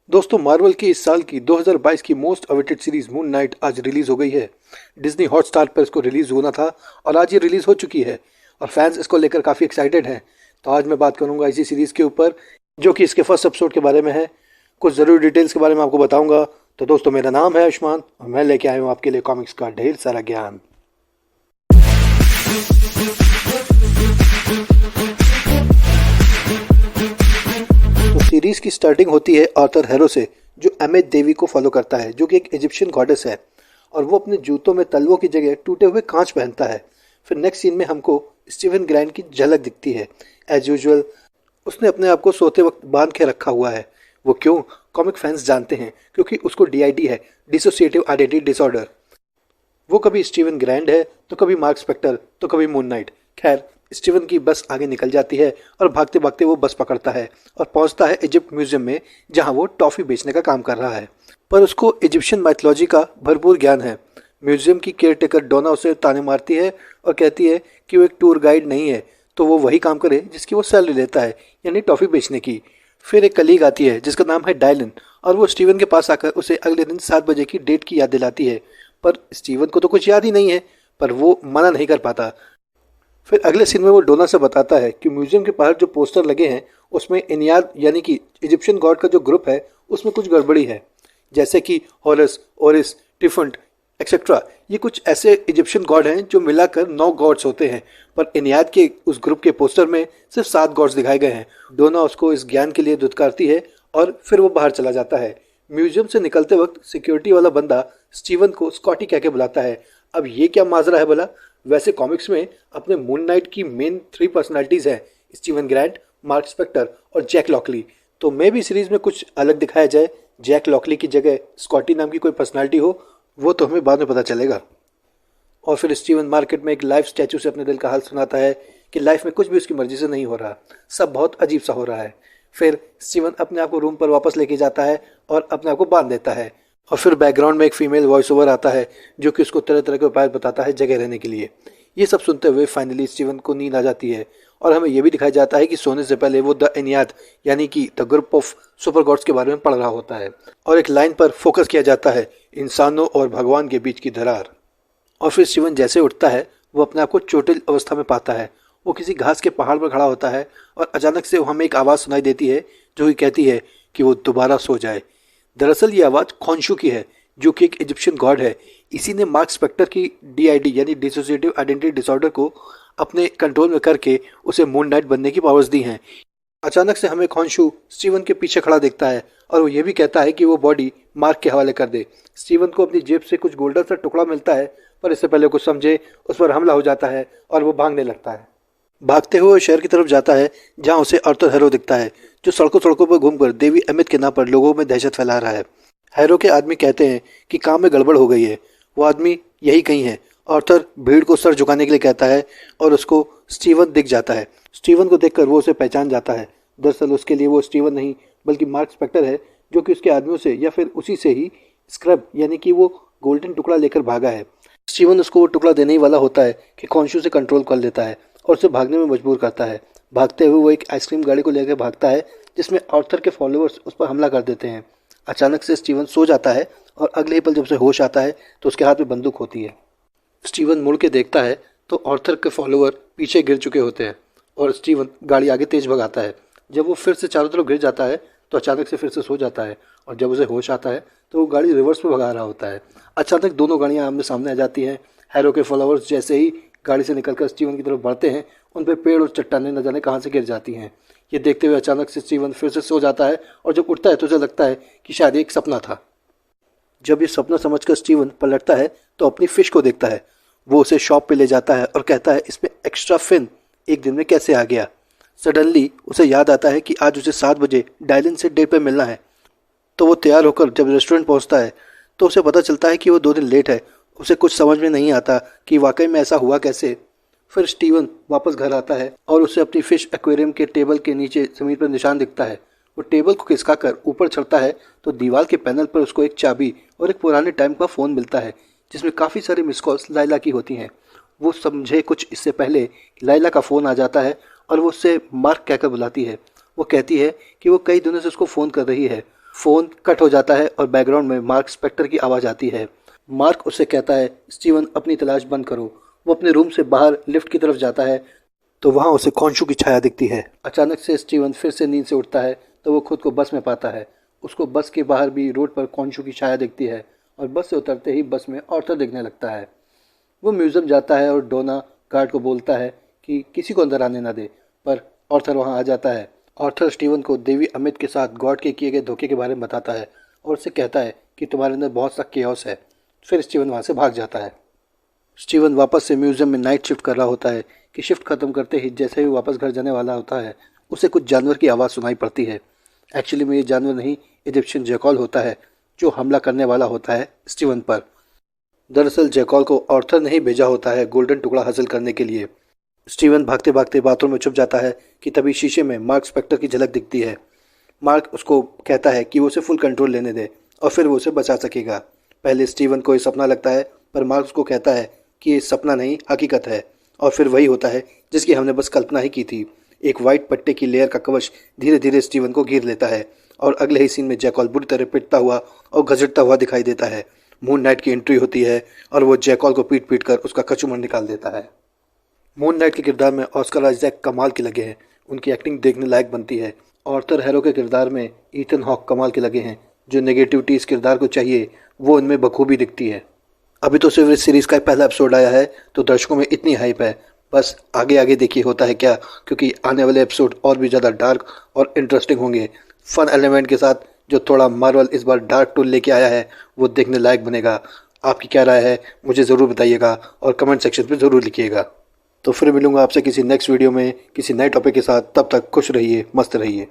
दोस्तों मार्वल की इस साल की 2022 की most awaited series moon night आज रिलीज हो गई है। डिज्नी हॉटस्टार पर इसको रिलीज होना था और आज ये रिलीज हो चुकी है और फैंस इसको लेकर काफ़ी एक्साइटेड हैं। तो आज मैं बात करूंगा इसी सीरीज के ऊपर जो कि इसके फर्स्ट एपिसोड के बारे में है। कुछ ज़रूरी डिटेल्स के बारे में आपको बताऊंगा। तो दोस्तों मेरा नाम है आयुष्मान और मैं लेके आया हूँ आपके लिए कॉमिक्स का ढेर सारा ज्ञान। तो सीरीज की स्टार्टिंग होती है आर्थर हैरो से, जो एमेट देवी को फॉलो करता है, जो कि एक इजिप्शियन गॉडेस है और वो अपने जूतों में तलवों की जगह टूटे हुए कांच पहनता है। फिर नेक्स्ट सीन में हमको स्टीवन ग्रांट की झलक दिखती है। एज यूजुअल उसने अपने आप को सोते वक्त बांध के रखा हुआ है। वो क्यों? कॉमिक फैंस जानते हैं क्योंकि उसको डीआईडी है, डिसोसिएटिव आइडेंटिटी डिसऑर्डर। वो कभी स्टीवन ग्रैंड है तो कभी मार्क स्पेक्टर तो कभी मून नाइट। खैर, स्टीवन की बस आगे निकल जाती है और भागते भागते वो बस पकड़ता है और पहुंचता है इजिप्ट म्यूजियम में, जहां वो टॉफी बेचने का काम कर रहा है। पर उसको इजिप्शियन माइथोलॉजी का भरपूर ज्ञान है। म्यूजियम की केयर टेकर डोना उसे ताने मारती है और कहती है कि वो एक टूर गाइड नहीं है, तो वो वही काम करे जिसकी वो सैलरी लेता है, यानी टॉफी बेचने की। फिर एक कलीग आती है जिसका नाम है डायलन और वो स्टीवन के पास आकर उसे अगले दिन 7 बजे की डेट की याद दिलाती है। पर स्टीवन को तो कुछ याद ही नहीं है, पर वो मना नहीं कर पाता। फिर अगले सीन में वो डोना से बताता है कि म्यूजियम के बाहर जो पोस्टर लगे हैं उसमें इनियाद यानी कि इजिप्शियन गॉड का जो ग्रुप है उसमें कुछ गड़बड़ी है, जैसे कि हॉरस, ओरिस, टिफंट एक्सेट्रा। ये कुछ ऐसे इजिप्शियन गॉड हैं जो मिलाकर 9 गॉड्स होते हैं, पर इनियाद के उस ग्रुप के पोस्टर में सिर्फ 7 गॉड्स दिखाए गए हैं। डोना उसको इस ज्ञान के लिए धुतकारती है और फिर वो बाहर चला जाता है। म्यूजियम से निकलते वक्त सिक्योरिटी वाला बंदा स्टीवन को स्कॉटी कह के बुलाता है। अब ये क्या माजरा है भला? वैसे कॉमिक्स में अपने मून नाइट की मेन 3 पर्सनालिटीज हैं, स्टीवन ग्रैंट, मार्क स्पेक्टर और जैक लॉकली। तो मे भी सीरीज में कुछ अलग दिखाया जाए, जैक लॉकली की जगह स्कॉटी नाम की कोई पर्सनालिटी हो, वो तो हमें बाद में पता चलेगा। और फिर स्टीवन मार्केट में एक लाइफ स्टैचू से अपने दिल का हाल सुनाता है कि लाइफ में कुछ भी उसकी मर्जी से नहीं हो रहा, सब बहुत अजीब सा हो रहा है। फिर स्टीवन अपने आप को रूम पर वापस लेके जाता है और अपने आप को बांध देता है। और फिर बैकग्राउंड में एक फीमेल वॉइस ओवर आता है जो कि उसको तरह तरह के उपाय बताता है जगह रहने के लिए। ये सब सुनते हुए फाइनली स्टीवन को नींद आ जाती है और हमें यह भी दिखाया जाता है कि सोने से पहले वो द एनियाद यानी कि the group of super gods के बारे में पढ़ रहा होता है और एक लाइन पर फोकस किया जाता है, इंसानों और भगवान के बीच की दरार। और फिर स्टीवन जैसे उठता है वो अपने आप को चोटिल अवस्था में पाता है। वो किसी घास के पहाड़ पर खड़ा होता है और अचानक से हमें एक आवाज़ सुनाई देती है जो कि कहती है कि वो दोबारा सो जाए। दरअसल ये आवाज़ खॉन्शू की है, जो कि एक इजिप्शियन गॉड है। इसी ने मार्क स्पेक्टर की डीआईडी यानी डिसोसिएटिव आइडेंटिटी डिसऑर्डर को अपने कंट्रोल में करके उसे मून नाइट बनने की पावर्स दी हैं। अचानक से हमें खॉन्शू स्टीवन के पीछे खड़ा दिखता है और वो ये भी कहता है कि वो बॉडी मार्क के हवाले कर दे। स्टीवन को अपनी जेब से कुछ गोल्डन सा टुकड़ा मिलता है, पर इससे पहले कुछ समझे उस पर हमला हो जाता है और वो भागने लगता है। भागते हुए शहर की तरफ जाता है जहाँ उसे आर्थर हैरो दिखता है, जो सड़कों सड़कों पर घूमकर देवी एमित के नाम पर लोगों में दहशत फैला रहा है। हैरो के आदमी कहते हैं कि काम में गड़बड़ हो गई है। वो आदमी यही कहीं है। आर्थर भीड़ को सर झुकाने के लिए कहता है और उसको स्टीवन दिख जाता है। स्टीवन को देखकर वो उसे पहचान जाता है। दरअसल उसके लिए वो स्टीवन नहीं बल्कि मार्क स्पेक्टर है, जो कि उसके आदमियों से या फिर उसी से ही स्क्रब यानी कि वो गोल्डन टुकड़ा लेकर भागा है। स्टीवन उसको वो टुकड़ा देने ही वाला होता है कि खॉन्शू से कंट्रोल कर लेता है और उसे भागने में मजबूर करता है। भागते हुए वो एक आइसक्रीम गाड़ी को लेकर भागता है जिसमें आर्थर के फॉलोअर्स उस पर हमला कर देते हैं। अचानक से स्टीवन सो जाता है और अगले ही पल जब उसे होश आता है तो उसके हाथ में बंदूक होती है। स्टीवन मुड़ के देखता है तो आर्थर के फॉलोअर पीछे गिर चुके होते हैं और स्टीवन गाड़ी आगे तेज भगाता है। जब वो फिर से चारों तरफ गिर जाता है तो अचानक से फिर से सो जाता है और जब उसे होश आता है तो वो गाड़ी रिवर्स में भगा रहा होता है। अचानक दोनों गाड़ियाँ आमने सामने आ जाती हैं। हैरो के फॉलोअर्स जैसे ही गाड़ी से निकलकर स्टीवन की तरफ बढ़ते हैं, उन पर पेड़ और चट्टानें न जाने कहाँ से गिर जाती हैं। ये देखते हुए अचानक से स्टीवन फिर से सो जाता है और जब उठता है तो उसे लगता है कि शायद एक सपना था। जब ये सपना समझकर स्टीवन पलटता है तो अपनी फिश को देखता है। वो उसे शॉप पे ले जाता है और कहता है इसमें एक्स्ट्रा फिन एक दिन में कैसे आ गया। सडनली उसे याद आता है कि आज उसे 7 बजे डायलन से डेट पे मिलना है। तो वो तैयार होकर जब रेस्टोरेंट पहुंचता है तो उसे पता चलता है कि वो 2 दिन लेट है। उसे कुछ समझ में नहीं आता कि वाकई में ऐसा हुआ कैसे। फिर स्टीवन वापस घर आता है और उसे अपनी फिश एक्वेरियम के टेबल के नीचे ज़मीन पर निशान दिखता है। वो टेबल को खिसकाकर ऊपर चढ़ता है तो दीवार के पैनल पर उसको एक चाबी और एक पुराने टाइम का फ़ोन मिलता है जिसमें काफ़ी सारी मिस कॉल्स लाइला की होती हैं। वो समझे कुछ इससे पहले लाइला का फ़ोन आ जाता है और वो उससे मार्क कहकर बुलाती है। वो कहती है कि वो कई दिनों से उसको फ़ोन कर रही है फ़ोन कट हो जाता है और बैकग्राउंड में मार्क स्पेक्टर की आवाज़ आती है। मार्क उससे कहता है, स्टीवन अपनी तलाश बंद करो। वो अपने रूम से बाहर लिफ्ट की तरफ जाता है तो वहाँ उसे खॉन्शू की छाया दिखती है। अचानक से स्टीवन फिर से नींद से उठता है तो वो खुद को बस में पाता है। उसको बस के बाहर भी रोड पर खॉन्शू की छाया दिखती है और बस से उतरते ही बस में ऑर्थर दिखने लगता है। वो म्यूजियम जाता है और डोना गार्ड को बोलता है कि किसी को अंदर आने ना दे, पर ऑर्थर वहाँ आ जाता है। ऑर्थर स्टीवन को देवी अमित के साथ गॉड के किए गए धोखे के बारे में बताता है और उससे कहता है कि तुम्हारे अंदर बहुत सा केओस है। फिर स्टीवन वहाँ से भाग जाता है। स्टीवन वापस से म्यूजियम में नाइट शिफ्ट कर रहा होता है कि शिफ्ट खत्म करते ही जैसे ही वापस घर जाने वाला होता है उसे कुछ जानवर की आवाज़ सुनाई पड़ती है। एक्चुअली में ये जानवर नहीं, इजिप्शियन जैकॉल होता है जो हमला करने वाला होता है स्टीवन पर। दरअसल जैकॉल को ऑर्थर ने ही भेजा होता है गोल्डन टुकड़ा हासिल करने के लिए। स्टीवन भागते भागते बाथरूम में छुप जाता है कि तभी शीशे में मार्क स्पेक्टर की झलक दिखती है। मार्क उसको कहता है कि वो उसे फुल कंट्रोल लेने दे और फिर वो उसे बचा सकेगा। पहले स्टीवन को ये सपना लगता है, पर मार्क उसको कहता है कि ये सपना नहीं, हकीकत है। और फिर वही होता है जिसकी हमने बस कल्पना ही की थी। एक वाइट पट्टे की लेयर का कवच धीरे धीरे स्टीवन को घेर लेता है और अगले ही सीन में जैकॉल बुरी तरह पिटता हुआ और घसीटता हुआ दिखाई देता है। मून नाइट की एंट्री होती है और वो जैकॉल को पीट पीट कर उसका कचूमर निकाल देता है। मून नाइट के किरदार में ऑस्कर आइजैक कमाल के लगे हैं, उनकी एक्टिंग देखने लायक बनती है। ऑर्थर हैरो के किरदार में ईथन हॉक कमाल के लगे हैं, जो नेगेटिविटी इस किरदार को चाहिए वो उनमें बखूबी दिखती है। अभी तो सिर्फ इस सीरीज़ का पहला एपिसोड आया है तो दर्शकों में इतनी हाइप है, बस आगे आगे देखिए होता है क्या, क्योंकि आने वाले एपिसोड और भी ज़्यादा डार्क और इंटरेस्टिंग होंगे। फन एलिमेंट के साथ जो थोड़ा मार्वल इस बार डार्क टूल लेके आया है वो देखने लायक बनेगा। आपकी क्या राय है मुझे ज़रूर बताइएगा और कमेंट सेक्शन पे ज़रूर लिखिएगा। तो फिर मिलूंगा आपसे किसी नेक्स्ट वीडियो में किसी नए टॉपिक के साथ। तब तक खुश रहिए, मस्त रहिए।